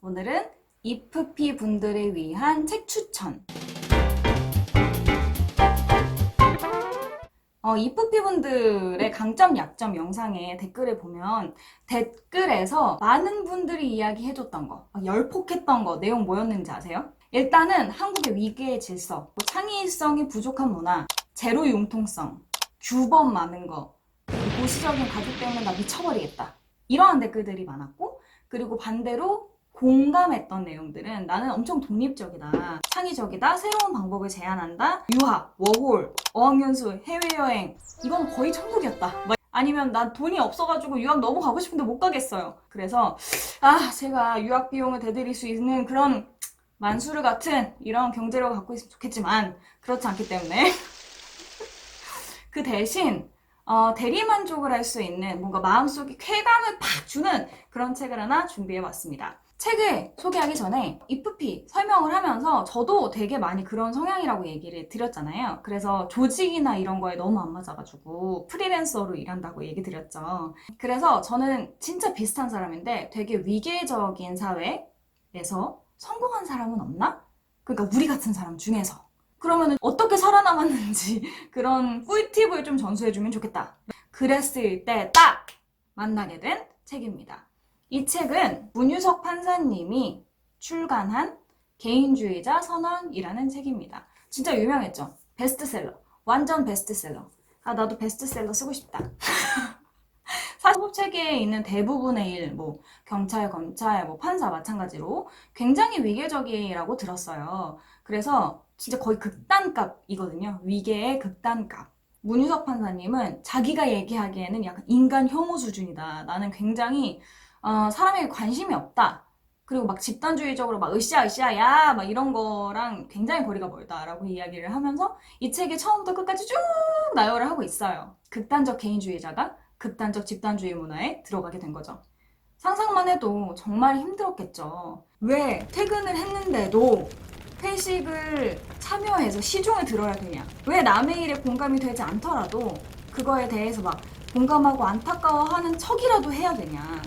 오늘은 이프피 분들을 위한 책 추천. 이프피 분들의 강점, 약점 영상에 댓글을 보면 댓글에서 많은 분들이 이야기해줬던 거, 열폭했던 거 내용 뭐였는지 아세요? 일단은 한국의 위계의 질서, 창의성이 부족한 문화, 제로 융통성, 규범 많은 거, 보수적인 가족 때문에 나 미쳐버리겠다. 이러한 댓글들이 많았고, 그리고 반대로 공감했던 내용들은 나는 엄청 독립적이다, 창의적이다, 새로운 방법을 제안한다, 유학, 워홀, 어학연수, 해외여행, 이건 거의 천국이었다. 아니면 난 돈이 없어가지고 유학 너무 가고 싶은데 못 가겠어요. 그래서 제가 유학 비용을 대드릴 수 있는 그런 만수르 같은 이런 경제력을 갖고 있으면 좋겠지만 그렇지 않기 때문에 그 대신 대리만족을 할 수 있는 뭔가 마음속에 쾌감을 팍 주는 그런 책을 하나 준비해봤습니다. 책을 소개하기 전에 이프피 설명을 하면서 저도 되게 많이 그런 성향이라고 얘기를 드렸잖아요. 그래서 조직이나 이런 거에 너무 안 맞아가지고 프리랜서로 일한다고 얘기 드렸죠. 그래서 저는 진짜 비슷한 사람인데 되게 위계적인 사회에서 성공한 사람은 없나? 그러니까 우리 같은 사람 중에서. 그러면 어떻게 살아남았는지 그런 꿀팁을 좀 전수해주면 좋겠다. 그랬을 때 딱 만나게 된 책입니다. 이 책은 문유석 판사님이 출간한 개인주의자 선언이라는 책입니다. 진짜 유명했죠? 베스트셀러. 완전 베스트셀러. 나도 베스트셀러 쓰고 싶다. 사법체계에 있는 대부분의 일, 경찰, 검찰, 판사 마찬가지로 굉장히 위계적이라고 들었어요. 그래서 진짜 거의 극단값이거든요. 위계의 극단값. 문유석 판사님은 자기가 얘기하기에는 약간 인간 혐오 수준이다. 나는 굉장히 사람에게 관심이 없다. 그리고 막 집단주의적으로 막 으쌰으쌰 야 막 이런 거랑 굉장히 거리가 멀다라고 이야기를 하면서 이 책이 처음부터 끝까지 쭉 나열을 하고 있어요. 극단적 개인주의자가 극단적 집단주의 문화에 들어가게 된 거죠. 상상만 해도 정말 힘들었겠죠. 왜 퇴근을 했는데도 회식을 참여해서 시중을 들어야 되냐? 왜 남의 일에 공감이 되지 않더라도 그거에 대해서 막 공감하고 안타까워하는 척이라도 해야 되냐?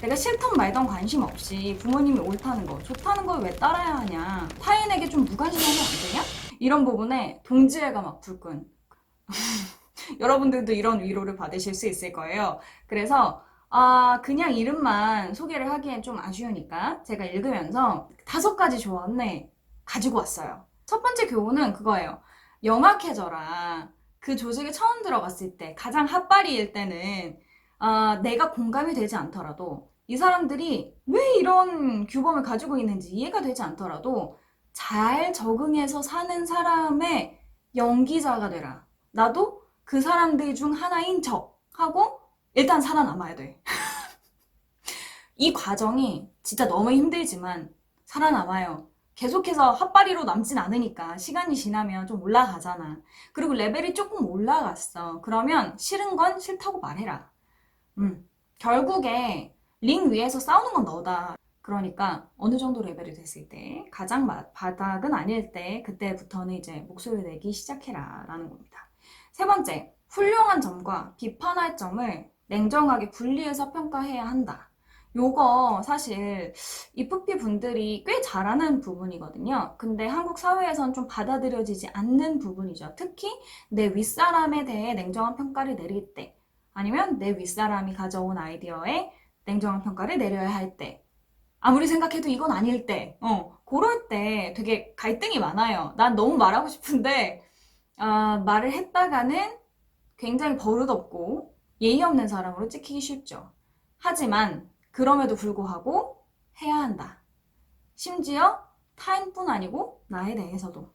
내가 싫던 말던 관심 없이 부모님이 옳다는 거, 좋다는 걸 왜 따라야 하냐? 타인에게 좀 무관심하면 안 되냐? 이런 부분에 동지애가 막 불끈. 여러분들도 이런 위로를 받으실 수 있을 거예요. 그래서 그냥 이름만 소개를 하기엔 좀 아쉬우니까 제가 읽으면서 5가지 조언을 가지고 왔어요. 첫 번째 교훈은 그거예요. 영악해져라. 그 조직에 처음 들어갔을 때 가장 핫바리일 때는 내가 공감이 되지 않더라도 이 사람들이 왜 이런 규범을 가지고 있는지 이해가 되지 않더라도 잘 적응해서 사는 사람의 연기자가 되라. 나도 그 사람들 중 하나인 척 하고 일단 살아남아야 돼. 이 과정이 진짜 너무 힘들지만 살아남아요. 계속해서 핫바리로 남진 않으니까 시간이 지나면 좀 올라가잖아. 그리고 레벨이 조금 올라갔어. 그러면 싫은 건 싫다고 말해라. 결국에 링 위에서 싸우는 건 너다. 그러니까 어느 정도 레벨이 됐을 때 가장 바닥은 아닐 때 그때부터는 이제 목소리를 내기 시작해라 라는 겁니다. 세 번째, 훌륭한 점과 비판할 점을 냉정하게 분리해서 평가해야 한다. 요거 사실 이프피 분들이 꽤 잘하는 부분이거든요. 근데 한국 사회에선 좀 받아들여지지 않는 부분이죠. 특히 내 윗사람에 대해 냉정한 평가를 내릴 때 아니면 내 윗사람이 가져온 아이디어에 냉정한 평가를 내려야 할 때 아무리 생각해도 이건 아닐 때 그럴 때 되게 갈등이 많아요. 난 너무 말하고 싶은데 말을 했다가는 굉장히 버릇없고 예의 없는 사람으로 찍히기 쉽죠. 하지만 그럼에도 불구하고 해야 한다. 심지어 타인뿐 아니고 나에 대해서도.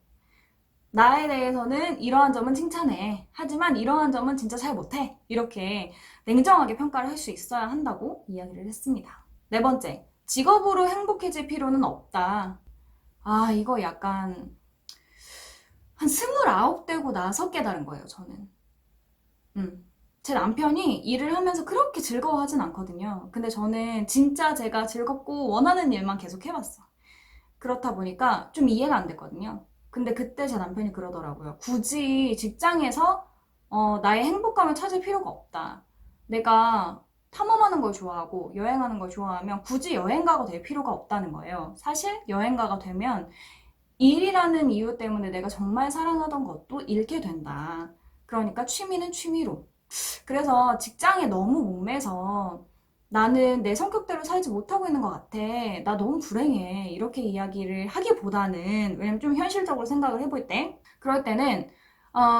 나에 대해서는 이러한 점은 칭찬해. 하지만 이러한 점은 진짜 잘 못해. 이렇게 냉정하게 평가를 할 수 있어야 한다고 이야기를 했습니다. 네 번째, 직업으로 행복해질 필요는 없다. 이거 약간 한 29되고 나서 깨달은 거예요, 저는. 제 남편이 일을 하면서 그렇게 즐거워하진 않거든요. 근데 저는 진짜 제가 즐겁고 원하는 일만 계속 해왔어. 그렇다 보니까 좀 이해가 안 됐거든요. 근데 그때 제 남편이 그러더라고요. 굳이 직장에서 나의 행복감을 찾을 필요가 없다. 내가 탐험하는 걸 좋아하고 여행하는 걸 좋아하면 굳이 여행가가 될 필요가 없다는 거예요. 사실 여행가가 되면 일이라는 이유 때문에 내가 정말 사랑하던 것도 잃게 된다. 그러니까 취미는 취미로. 그래서 직장에 너무 목매서 나는 내 성격대로 살지 못하고 있는 것 같아. 나 너무 불행해. 이렇게 이야기를 하기보다는, 왜냐면 좀 현실적으로 생각을 해볼 때, 그럴 때는,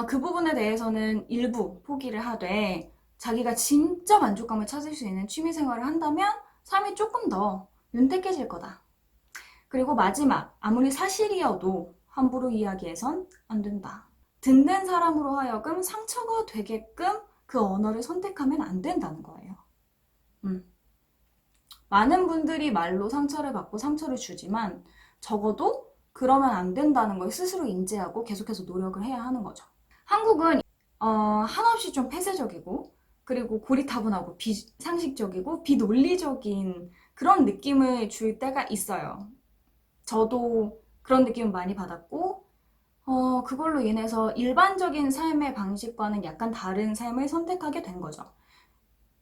그 부분에 대해서는 일부 포기를 하되, 자기가 진짜 만족감을 찾을 수 있는 취미 생활을 한다면, 삶이 조금 더 윤택해질 거다. 그리고 마지막, 아무리 사실이어도 함부로 이야기해선 안 된다. 듣는 사람으로 하여금 상처가 되게끔 그 언어를 선택하면 안 된다는 거예요. 많은 분들이 말로 상처를 받고 상처를 주지만 적어도 그러면 안 된다는 걸 스스로 인지하고 계속해서 노력을 해야 하는 거죠. 한국은 한없이 좀 폐쇄적이고 그리고 고리타분하고 비상식적이고 비논리적인 그런 느낌을 줄 때가 있어요. 저도 그런 느낌을 많이 받았고 그걸로 인해서 일반적인 삶의 방식과는 약간 다른 삶을 선택하게 된 거죠.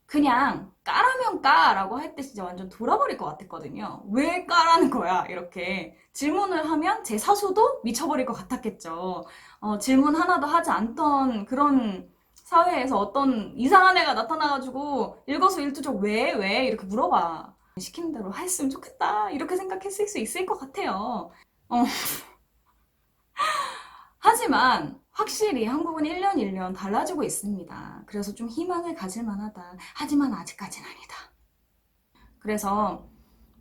그냥 까라면 까라고 할 때 진짜 완전 돌아버릴 것 같았거든요. 왜 까라는 거야? 이렇게 질문을 하면 제 사수도 미쳐버릴 것 같았겠죠. 질문 하나도 하지 않던 그런 사회에서 어떤 이상한 애가 나타나가지고 일거수일투족 왜? 이렇게 물어봐. 시키는 대로 했으면 좋겠다. 이렇게 생각했을 수 있을 것 같아요. 하지만 확실히 한국은 1년 1년 달라지고 있습니다. 그래서 좀 희망을 가질 만하다. 하지만 아직까지는 아니다. 그래서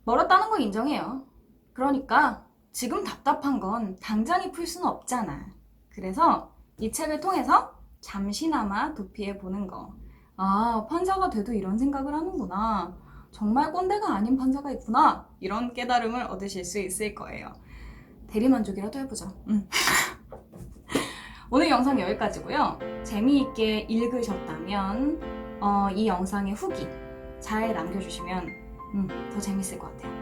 멀었다는 거 인정해요. 그러니까 지금 답답한 건 당장에 풀 수는 없잖아. 그래서 이 책을 통해서 잠시나마 도피해 보는 거. 아, 판사가 돼도 이런 생각을 하는구나. 정말 꼰대가 아닌 판사가 있구나. 이런 깨달음을 얻으실 수 있을 거예요. 대리만족이라도 해보죠. 오늘 영상 여기까지고요. 재미있게 읽으셨다면 이 영상의 후기 잘 남겨주시면 더 재밌을 것 같아요.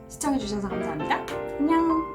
시청해주셔서 감사합니다. 안녕.